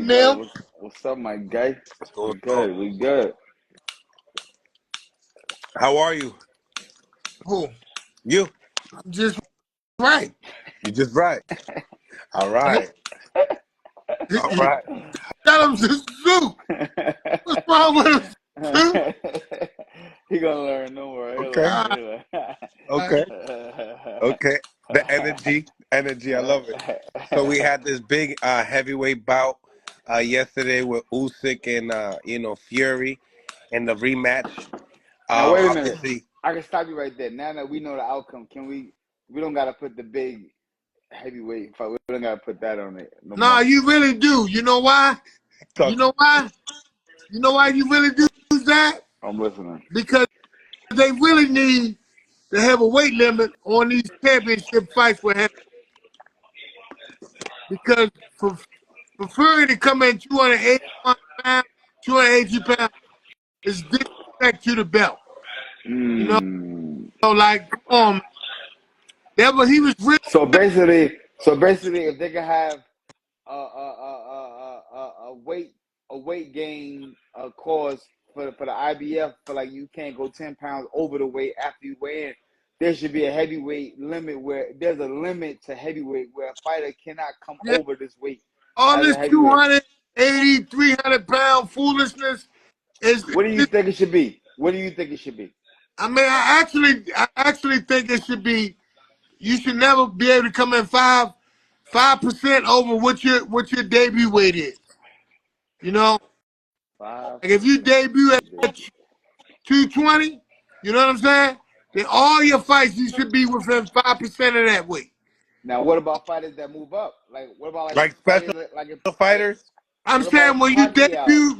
Mill? What's up, my guy? What's We good. We good. How are you? Who? You? I'm just right. You just right. All right. All right. Tell him to Zoo. What's wrong with him, Zoo? He gonna learn. No worry. Okay. Okay. Okay. The energy. I love it. So we had this big heavyweight bout yesterday with Usyk and Fury in the rematch. Now wait a minute. Obviously, I can stop you right there. Now that we know the outcome, can we? We don't gotta put the big heavyweight fight. We don't gotta put that on it. No Nah, more. you really do. You know why? You know why? You know why you really do that? I'm listening. Because they really need to have a weight limit on these championship fights with him. Because for Fury to come in 281 pounds, 282 pounds, is disrespect to the belt. You know, like, come on, man. That was, he was really. So basically, if they could have a weight gain cause for the IBF, for like you can't go 10 pounds over the weight after you weigh in, there should be a heavyweight limit where there's a limit to heavyweight where a fighter cannot come over this weight. All this 280, 300-pound foolishness is. What do you think it should be? What do you think it should be? I mean, I actually think it should be. You should never be able to come in 5% over what your debut weight is. You know, like if you debut at 220, you know what I'm saying? Then all your fights you should be within 5% of that weight. Now, what about fighters that move up? Like, what about like special fighters? I'm saying when you debut,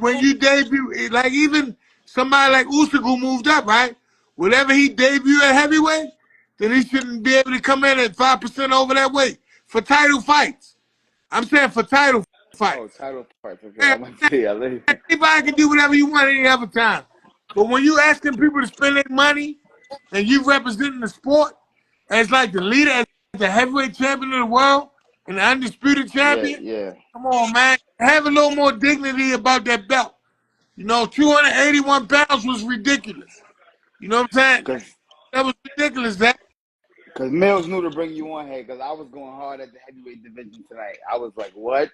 like even somebody like Usyk who moved up, right? Whenever he debut at heavyweight, then he shouldn't be able to come in at 5% over that weight for title fights. I'm saying for title fights. Oh, title fights. Okay, I'm gonna see. Anybody can do whatever you want any other time. But when you asking people to spend their money and you representing the sport as like the leader, as the heavyweight champion of the world and the undisputed champion, yeah. Come on, man. Have a little more dignity about that belt. You know, 281 pounds was ridiculous. You know what I'm saying? That was ridiculous, that. Because Mills knew to bring you on here because I was going hard at the heavyweight division tonight. I was like, what?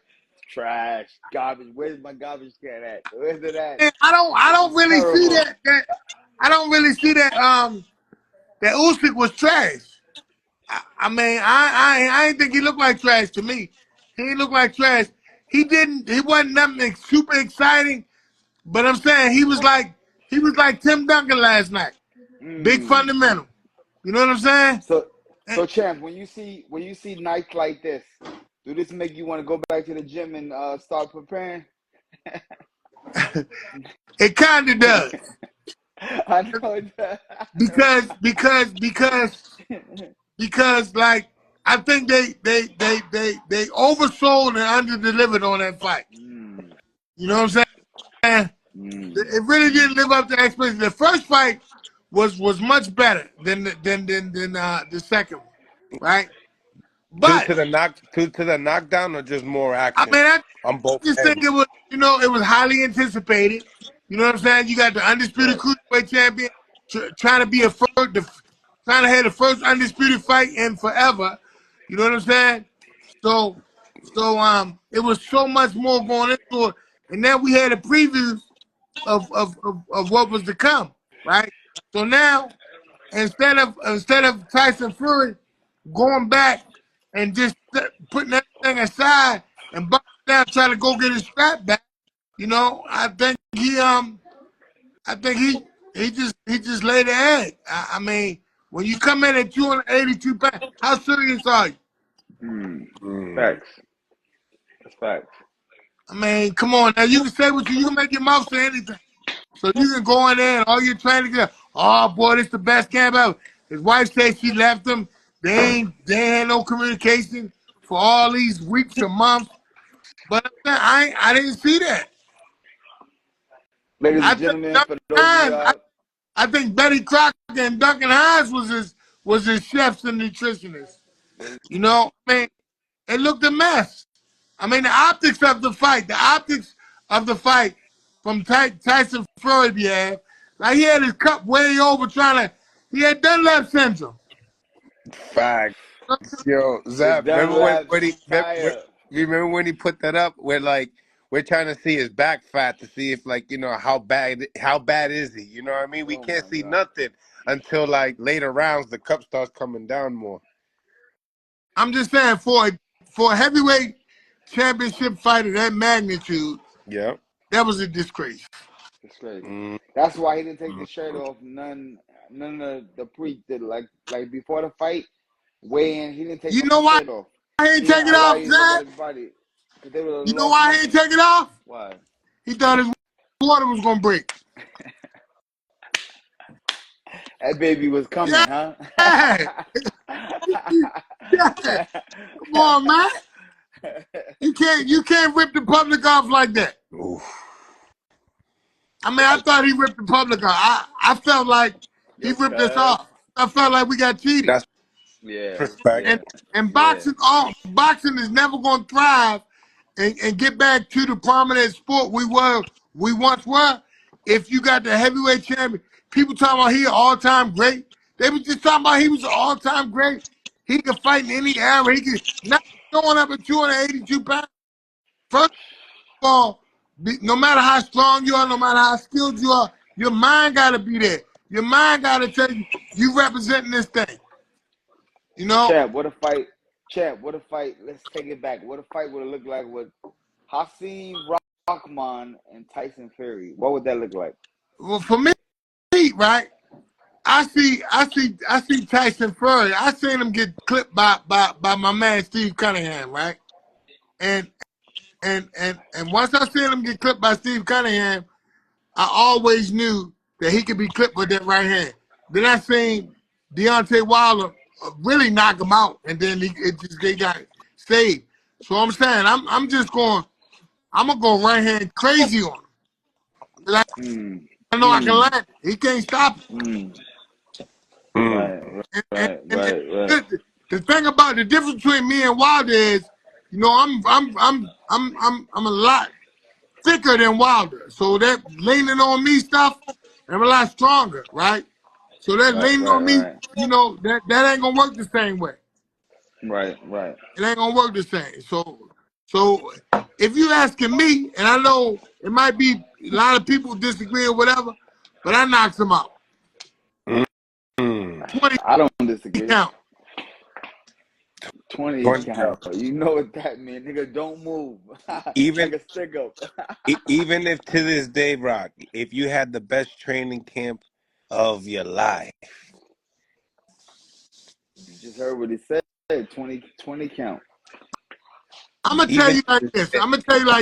Trash. Garbage. Where's my garbage can at? Where's it at? Man, I don't really see that I don't really see that that Usyk was trash. I mean, I ain't think he looked like trash to me. He didn't look like trash. He wasn't nothing super exciting, but I'm saying he was like Tim Duncan last night. Big fundamental. You know what I'm saying? So champ, when you see nights like this, do this make you want to go back to the gym and start preparing? It kind of does. I know it does. Because like I think they oversold and underdelivered on that fight. You know what I'm saying? It really didn't live up to expectations. The first fight was much better than the second one, right? But to the knockdown or just more action? I mean, on both. I just think it was, it was highly anticipated. You know what I'm saying? You got the undisputed cruiserweight champion trying to have the first undisputed fight in forever. You know what I'm saying? So it was so much more going into it, and then we had a preview of what was to come, right? So now instead of Tyson Fury going back and just putting everything aside and bucking down trying to go get his strap back, I think he just laid the egg. I mean, when you come in at 282 pounds, how serious are you? Facts. That's facts. I mean, come on now. You can say what you can make your mouth say anything. So you can go in there and all your training, oh boy, this is the best camp ever. His wife said she left him. They had no communication for all these weeks or months. But I didn't see that. Ladies and gentlemen, for those I think Betty Crocker and Duncan Hines was his chefs and nutritionists. I mean, it looked a mess. I mean, the optics of the fight from Tyson Fury, yeah. Like he had his cup way over he had Dunlap syndrome. Fact. Yo, The Zap, Dunlap tire. remember when he put that up? We're trying to see his back fat to see if how bad is he? You know what I mean? We Oh can't my see God. nothing until later rounds the cup starts coming down more. I'm just saying for a heavyweight championship fight of that magnitude, Yeah. that was a disgrace. It's crazy. Mm. That's why he didn't take the shirt off. None of the like before the fight, weigh in. He didn't take You no know why shirt off. he ain't He take didn't it allow off, you to look at Zach? his body because they would have You know lost why he ain't money. take it off? Why? He thought his water was gonna break. That baby was coming, Yeah. huh? Yeah. Come on, man. You can't rip the public off like that. Oof. I mean, I thought he ripped the public off. I felt like he Yo, ripped us cuz. off. I felt like we got cheated. That's Yeah, respect. yeah, And yeah. boxing is never gonna thrive and get back to the prominent sport we once were if you got the heavyweight champion. People talking about he an all-time great. They was just talking about he was an all-time great. He could fight in any era. He could not going up at 282 pounds. First of all, no matter how strong you are, no matter how skilled you are, your mind got to be there. Your mind got to tell you representing this thing. You know? Chad, what a fight. Chad, what a fight. Let's take it back. What a fight would it look like with HasIm, Rahman, and Tyson Fury? What would that look like? Well, for me, right? I see Tyson Fury. I seen him get clipped by my man Steve Cunningham, right? And once I seen him get clipped by Steve Cunningham, I always knew that he could be clipped with that right hand. Then I seen Deontay Wilder really knock him out, and then he got saved. So I'm saying I'm gonna go right hand crazy on him. I know I can land. He can't stop it. Right, right. The thing about the difference between me and Wilder is, you know, I'm a lot thicker than Wilder. So that leaning on me stuff, I'm a lot stronger, right? So that leaning on me, you know, that ain't gonna work the same way. Right. It ain't gonna work the same. So if you asking me, and I know it might be a lot of people disagree or whatever, but I knocked him out. 20 I don't disagree. count. 20 count. You know what that means, nigga. Don't move. Even like a stick up. even if to this day, Rock, if you had the best training camp of your life. You just heard what he said. 20 count. I'm gonna tell you like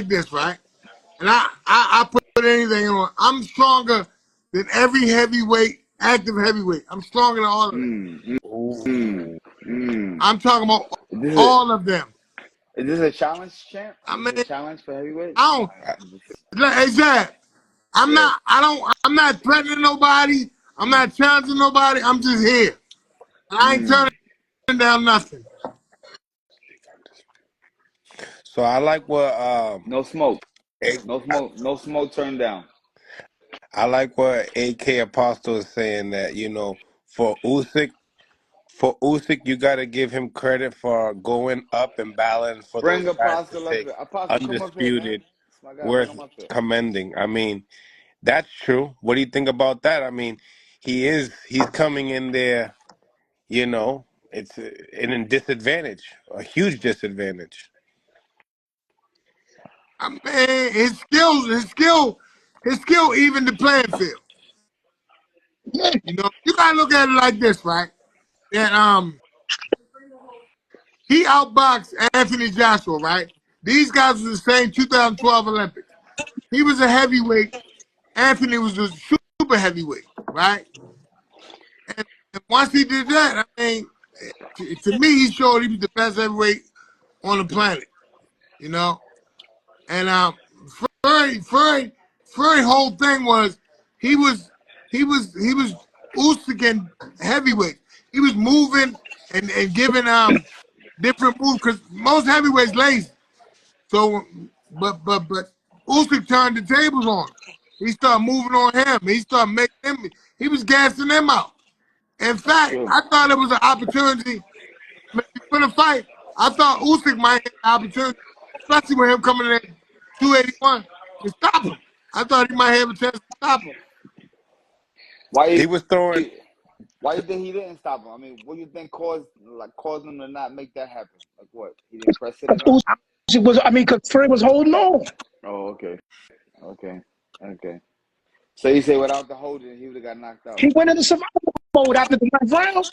this. Right? And I put anything on. I'm stronger than every heavyweight, active heavyweight. I'm stronger than all of them. I'm talking about all of them. Is this a challenge, champ? I Is mean, this a challenge for heavyweight? I don't. Exactly. I'm not threatening nobody. I'm not challenging nobody. I'm just here. I ain't turning down nothing. So I like what no smoke. No smoke turned down. I like what AK Apostle is saying, that, you know, for Usyk, you got to give him credit for going up and battling for Bring those guys to Apostle up say here. Apostle, come up here, man. undisputed, My God, bring worth him up here. commending. I mean, that's true. What do you think about that? I mean, he's coming in there, you know, it's a disadvantage, a huge disadvantage. I mean, his skill even the playing field. You know, you gotta look at it like this, right? That he outboxed Anthony Joshua, right? These guys were the same 2012 Olympics. He was a heavyweight. Anthony was a super heavyweight, right? And once he did that, I mean, to me, he showed he was the best heavyweight on the planet, you know? And Furry whole thing was he was Usyk and heavyweight. He was moving and giving different moves because most heavyweights lazy. So, but Usyk turned the tables on him. He started moving on him. He started making him. He was gassing them out. In fact, I thought it was an opportunity maybe for the fight. I thought Usyk might have an opportunity, especially with him coming in at 281, to stop him. I thought he might have a chance to stop him. He was throwing. Why you think he didn't stop him? I mean, what do you think caused him to not make that happen? Like what? He didn't press it enough? Because Fury was holding on. Oh, okay. So you say without the holding, he would have got knocked out. He went into survival mode after the 9th round.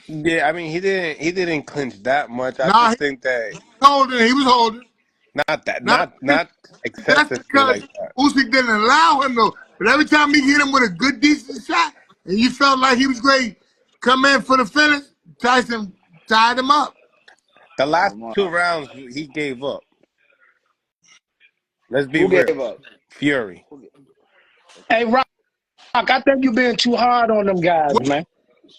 Yeah, I mean he didn't clinch that much. I Nah, just think that he was holding. not That's excessively because like that. Usyk didn't allow him to. But every time he hit him with a good, decent shot, and you felt like he was great, come in for the finish, Tyson tied him up. The last 2 rounds he gave up. Let's be Who real. gave up? Fury. Hey, Rock, I think you're being too hard on them guys, man.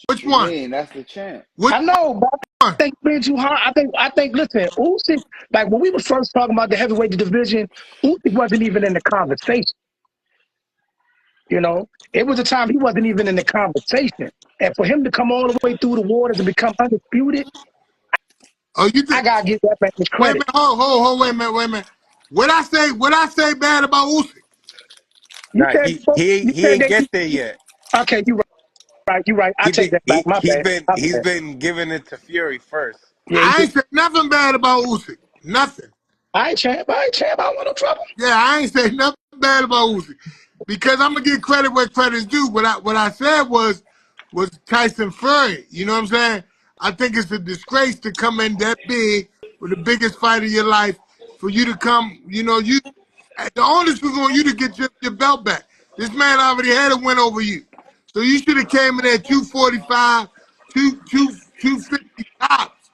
Which one? Man, that's the champ. I know, but I think you're being too hard. I think. Listen, Usyk, like when we were first talking about the heavyweight division, Usyk wasn't even in the conversation. You know, it was a time he wasn't even in the conversation, and for him to come all the way through the waters and become undisputed, Oh, you think? I gotta give that man his Wait a credit. minute, hold, wait a minute. What I say bad about Usyk? You Nah, said he ain't get there yet. Okay, you're right. You're right. I take that back. My bad. He's been giving it to Fury first. Yeah, I ain't said nothing bad about Usyk. Nothing. I ain't champ. I don't want no trouble. Yeah, I ain't say nothing bad about Usyk because I'm gonna give credit where credit's due. What I said was Tyson Fury. You know what I'm saying? I think it's a disgrace to come in that big with the biggest fight of your life for you to come. You know, the onus was on you to get your belt back. This man already had a win over you, so you should have came in at 245, 250 tops,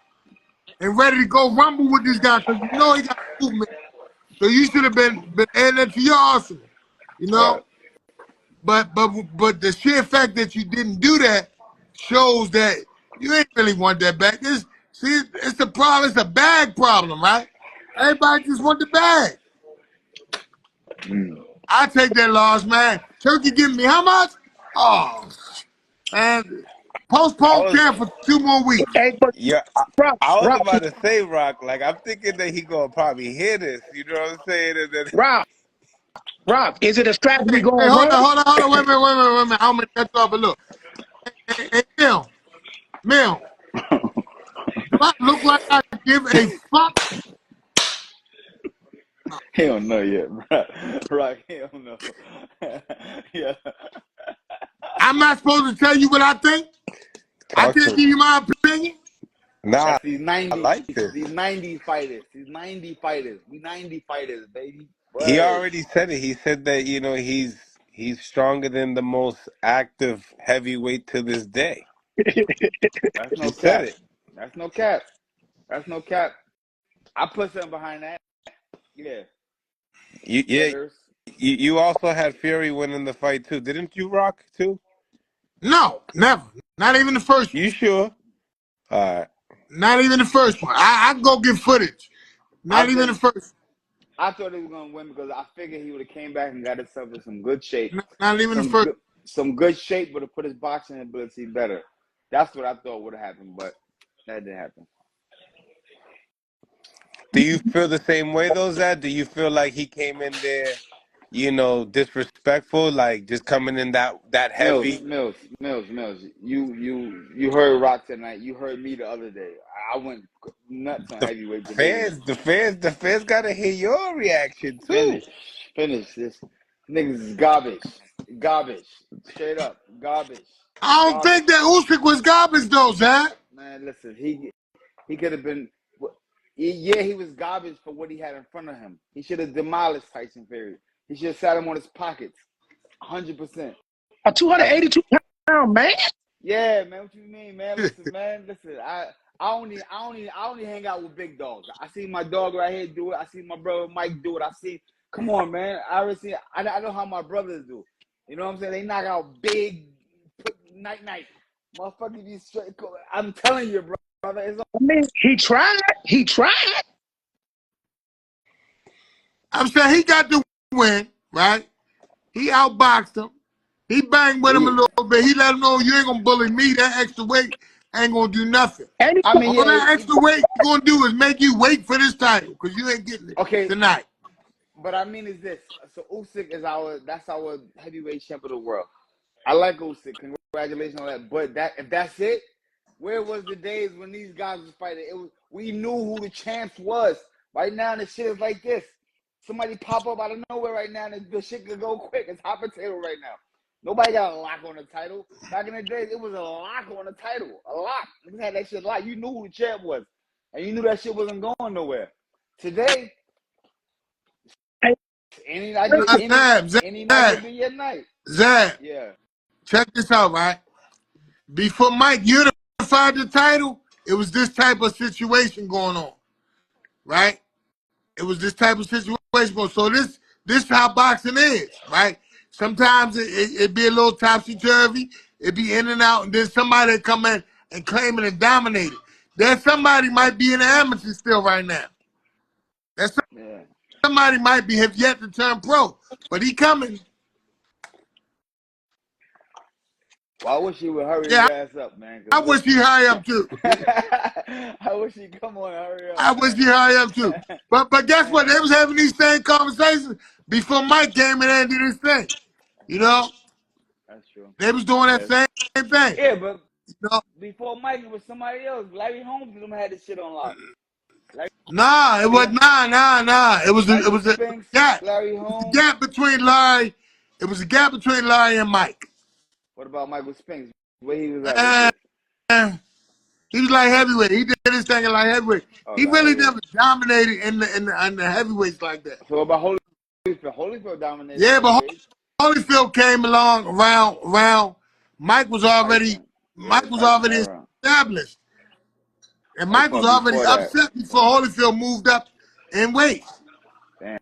and ready to go rumble with this guy because you know he got movement. So you should have been adding that to your arsenal, you know. Right. But the sheer fact that you didn't do that shows that you ain't really want that back. It's a problem. It's a bag problem, right? Everybody just want the bag. I take that loss, man. Turkey giving me how much? Oh, man. Postpone camp for 2 more weeks. Hey, but Yeah, Rock, I was about to say, Rock. Like I'm thinking that he gonna probably hear this. You know what I'm saying? And then, Rock, is it a strategy Hey, going hold home? on. Wait a minute. I'm gonna cut you off, but look. Hey, Mil, do I look like I give a fuck? He don't know yet, right? He don't know. Yeah. I'm not supposed to tell you what I think. I talk can't to give you my opinion. Nah, That's these 90s. I like this. These 90 fighters. These 90 fighters. We 90 fighters, baby. He Word. already said it. He said that he's stronger than the most active heavyweight to this day. That's He no said cap. it. That's no cap. That's no cap. I put something behind that. Yeah. Yeah, Jitters. you also had Fury winning the fight too, didn't you, Rock? Too? No, never. Not even the first one. You sure? All right. Not even the first one. I can go get footage. Not even the first I thought he was gonna win because I figured he would have came back and got himself in some good shape. one. Not even the first. Some good shape would have put his boxing ability better. That's what I thought would have happened, but that didn't happen. Do you feel the same way though, Zad? Do you feel like he came in there, disrespectful, like just coming in that heavy? Mills. You heard Rock tonight. You heard me the other day. I went nuts on The heavyweight division. fans gotta hear your reaction too. Finish this. Niggas is garbage, straight up garbage. I don't think that Usyk was garbage though, Zach. Man, listen, he could have been. Yeah, he was garbage for what he had in front of him. He should have demolished Tyson Fury. He should have sat him on his pockets, 100%. A 282-pound man? Yeah, man. What you mean, man? Listen. I only hang out with big dogs. I see my dog right here do it. I see my brother Mike do it. Come on, man. I know how my brothers do. You know what I'm saying? They knock out big night. Motherfucker, be straight. I'm telling you, brother. It's mean, he tried. He tried. I'm saying he got the win, right? He outboxed him. He banged with him a little bit. He let him know you ain't gonna bully me. That extra weight ain't gonna do nothing. I mean, All that extra weight gonna do is make you wait for this title because you ain't getting it tonight. But I mean, is this so? Usyk is that's our heavyweight champion of the world. I like Usyk. Congratulations on that. But if that's it, where was the days when these guys was fighting? We knew who the champs was. Right now, the shit is like this. Somebody pop up out of nowhere right now, and the shit could go quick. It's hot potato right now. Nobody got a lock on the title. Back in the days, it was a lock on the title. A lock. We had that shit locked. You knew who the champ was. And you knew that shit wasn't going nowhere. Today, any night could be your night. Zab. Yeah. Check this out, right? Before Mike unified the title, it was this type of situation going on, right? It was this type of situation going on. So this is how boxing is, right? Sometimes it be a little topsy-turvy. It be in and out, and then somebody come in and claim it and dominate it. There's somebody might be in the amateur still right now. Somebody might have yet to turn pro, but he coming. Well, I wish he would hurry his ass up, man. I wish he hurry up too. I wish he come on and hurry up. I wish he hurry up too. But guess what? They was having these same conversations before Mike came in and did his thing. You know? That's true. They was doing that same thing. Yeah, but before Mike, it was somebody else. Larry Holmes had this shit on lock. Nah, it was nah. It was a gap. Larry Holmes. It was a gap between Larry. It was a gap between Larry and Mike. What about Michael Spinks? Where he was at? He was like heavyweight. He did his thing in like heavyweight. He really never dominated in the heavyweights like that. So about Holyfield? Holyfield dominated. Yeah, but Holyfield came along around. Mike was already established. And Mike was already upset before Holyfield moved up in weight. Damn.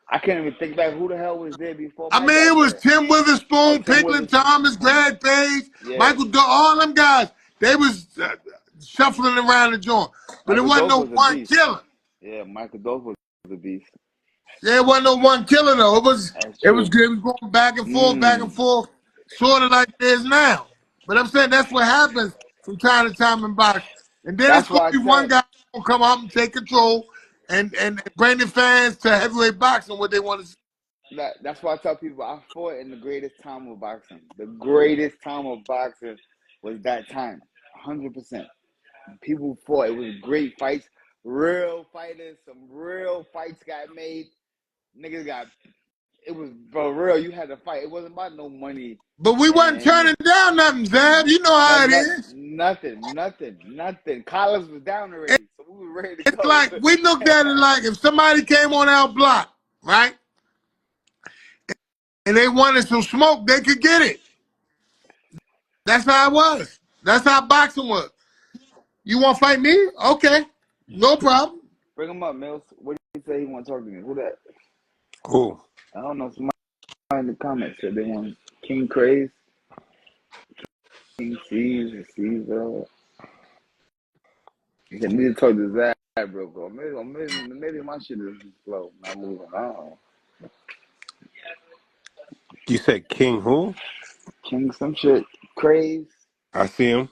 I can't even think back who the hell was there before. I mean, it was Tim Witherspoon, Picklin Thomas, Greg Page, Michael Doe, all them guys. They was shuffling around the joint. But it wasn't no one killer. Yeah, Michael Doe was the beast. Yeah, it wasn't no one killer though. It was good. It was going back and forth, sort of like it is now. But I'm saying that's what happens from time to time in boxing. And then it's going to be one guy who will come up and take control and bring the fans to heavyweight boxing what they want to see. That's why I tell people I fought in the greatest time of boxing. The greatest time of boxing was that time, 100%. People fought. It was great fights, real fighters. Some real fights got made. Niggas got. It was for real. You had to fight. It wasn't about no money. But we wasn't turning down nothing, Zab. You know how it is. Nothing. Collins was down already, so we were ready to go. It's like we looked at it like if somebody came on our block, right, and they wanted some smoke, they could get it. That's how it was. That's how boxing was. You want to fight me? Okay, no problem. Bring him up, Mills. What did he say he want to talk to me? Who that? Cool. I don't know. Somebody in the comments said they want King Craze, King C's, or Caesar. He said, need to talk to Zab real quick. Maybe my shit is slow. Not moving. I don't know. You said King who? King some shit. Craze. I see him.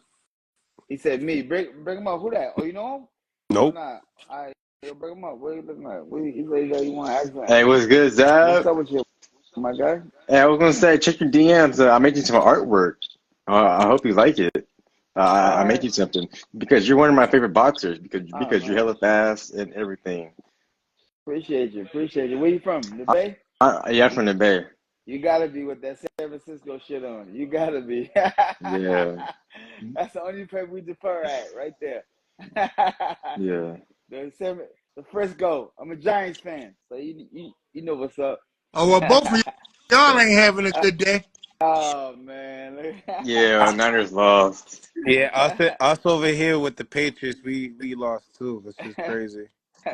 He said me. Bring him up. Who that? Oh, you know him? Nope. Nah. Bring him up. What are you looking at? He said you want to ask him. Hey, what's good, Zab? What's up with you, my guy? Hey, I was gonna say, check your DMs. I'm making some artwork. I hope you like it. I make you something because you're one of my favorite boxers because you're hella fast and everything. Appreciate you. Where you from? The Bay? Yeah, I'm from the Bay. You gotta be with that San Francisco shit on. You gotta be. Yeah. That's the only place we defer at, right there. Yeah. The Frisco. I'm a Giants fan, so you know what's up. Oh well, both of y'all ain't having a good day. Oh man. Yeah, Niners lost. Yeah, us over here with the Patriots, we lost too, which is crazy. I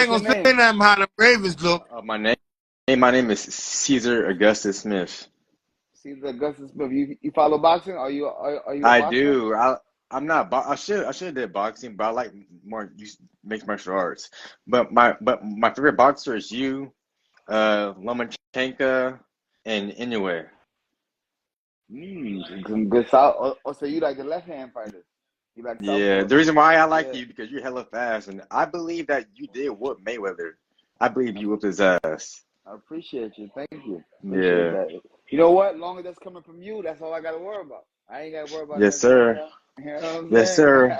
ain't gonna say nothing how the Ravens look. My name is Caesar Augustus Smith. Caesar Augustus Smith. You follow boxing? Are you? I do. I'm not. I should have did boxing, but I like more mixed martial arts. But my favorite boxer is you, Lomachenko, and Inoue. Some good south. Oh, so you like the left hand fighters? You like Yeah, southpaws? the reason why I like Yeah. you because you're hella fast, and I believe that you did whoop Mayweather. I believe you whooped his ass. I appreciate you. Thank you. Appreciate Yeah. that. You know what? Long as that's coming from you, that's all I got to worry about. I ain't got to worry about Yes, nothing sir. else. You know what I'm Yes, saying? sir.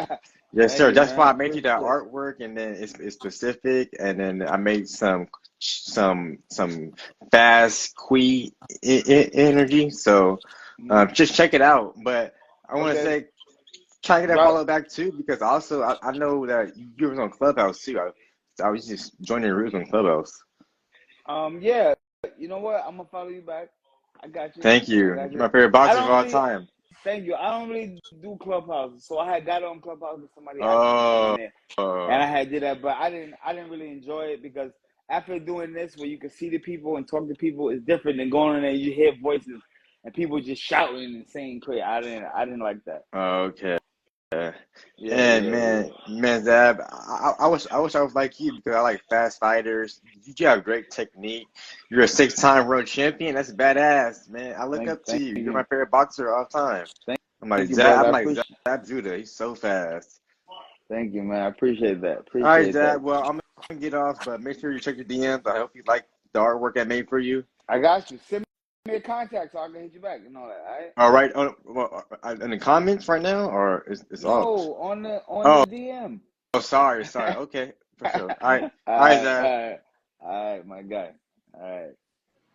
Yes, Thank sir. you, That's man. why I I made you that appreciate it. artwork, and then it's specific, and then I made some fast energy. So just check it out. But I want to Okay. say try to get that Right. follow back too, because also I know that you were on Clubhouse too. I was just joining rooms on Clubhouse. Yeah. You know what? I'm gonna follow you back. I got you. Thank I you. got You're you. my favorite I boxer of don't all really. time. Thank you. I don't really do Clubhouse, so I had got on Clubhouse with somebody asked me to come in Oh, there, and I had did that, but I didn't really enjoy it because after doing this, where you can see the people and talk to people, is different than going in there. You hear voices and people just shouting and saying crazy. I didn't like that. okay. And Yeah. Zab, I wish I was like you because I like fast fighters. You have great technique. You're a six-time world champion. That's badass, man. I look up to Thank you. You're my you. favorite boxer of all time. I'm like Thank you, brother. I Zab appreciate. Judah. He's so fast. Thank you, man. I appreciate that. All right, Appreciate that. Zab. Well, I'm gonna get off, but make sure you check your DMs. I hope you like the artwork I made for you. I got you. Send me a contact so I can hit you back and all that. All right. All right. In the comments right now, or it's off? No, on the Oh, DM. sorry. Okay, for sure. All right. All All right, right, Zab. all right, all right, my guy. All right.